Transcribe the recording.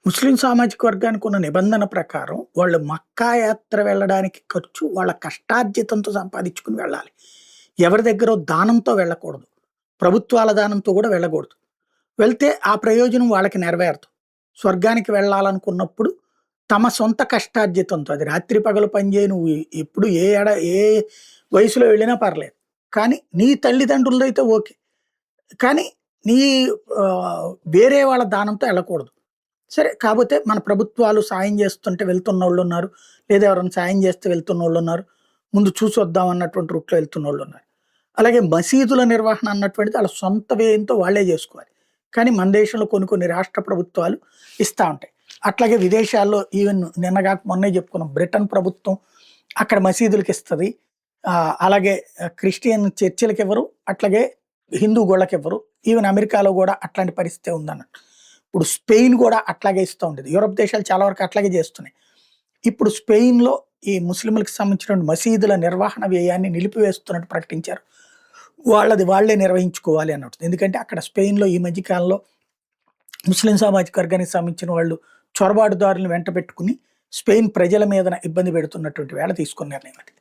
ముస్లిం సామాజిక వర్గానికి ఉన్న నిబంధన ప్రకారం వాళ్ళు మక్కా యాత్ర వెళ్ళడానికి ఖర్చు వాళ్ళ కష్టార్జితంతో సంపాదించుకుని వెళ్ళాలి. ఎవరి దగ్గరో దానంతో వెళ్ళకూడదు. ప్రభుత్వాల దానంతో కూడా వెళ్ళకూడదు. వెళ్తే ఆ ప్రయోజనం వాళ్ళకి నెరవేరదు. స్వర్గానికి వెళ్ళాలనుకున్నప్పుడు తమ సొంత కష్టార్జితంతో అది రాత్రి పగలు పనిచేయి నువ్వు ఎప్పుడు ఏ వయసులో వెళ్ళినా పర్లేదు. కానీ నీ తల్లిదండ్రులతో అయితే ఓకే. కానీ నీ వేరే వాళ్ళ దానంతో వెళ్ళకూడదు. సరే. కాపోతే మన ప్రభుత్వాలు సాయం చేస్తుంటే వెళ్తున్నోళ్ళున్నారు. లేదా ఎవరైనా సాయం చేస్తే వెళ్తున్నోళ్ళున్నారు. ముందు చూసొద్దాం అన్నటువంటి రూట్‌లో వెళ్తున్నోళ్ళున్నారు. అలాగే మసీదుల నిర్వహణ అన్నటువంటిది ఆళ్ళ సొంత వ్యయంతో వాళ్ళే జేసుకోవాలి. కానీ మన దేశంలో కొన్ని కొన్ని రాష్ట్ర ప్రభుత్వాలు ఇస్తా ఉంటాయి. అట్లాగే విదేశాల్లో ఈవెన్ నిన్న గాక మొన్నే చెప్పుకున్నాం. బ్రిటన్ ప్రభుత్వం అక్కడ మసీదులకిస్తది. అలాగే క్రిస్టియన్ చర్చిలకివ్వరు. అట్లాగే హిందూ గుళ్ళకివ్వరు. ఈవెన్ అమెరికాలో గూడా అట్లాంటి పరిస్థితే ఉందన్నట్టు. ఇప్పుడు స్పెయిన్ కూడా అట్లాగే ఇస్తూ ఉండేది. యూరప్ దేశాలు చాలా వరకు అట్లాగే చేస్తున్నాయి. ఇప్పుడు స్పెయిన్‌లో ఈ ముస్లింలకు సంబంధించినటువంటి మసీదుల నిర్వహణ వ్యయాన్ని నిలిపివేస్తున్నట్టు ప్రకటించారు. వాళ్ళది వాళ్ళే నిర్వహించుకోవాలి అన్నట్టు. ఎందుకంటే అక్కడ స్పెయిన్‌లో ఈ మధ్య కాలంలో ముస్లిం సామాజిక వర్గానికి సంబంధించిన వాళ్ళు చొరబాటుదారులను వెంటబెట్టుకుని స్పెయిన్ ప్రజల మీదన ఇబ్బంది పెడుతున్నటువంటి వేళ తీసుకున్న నిర్ణయం అది.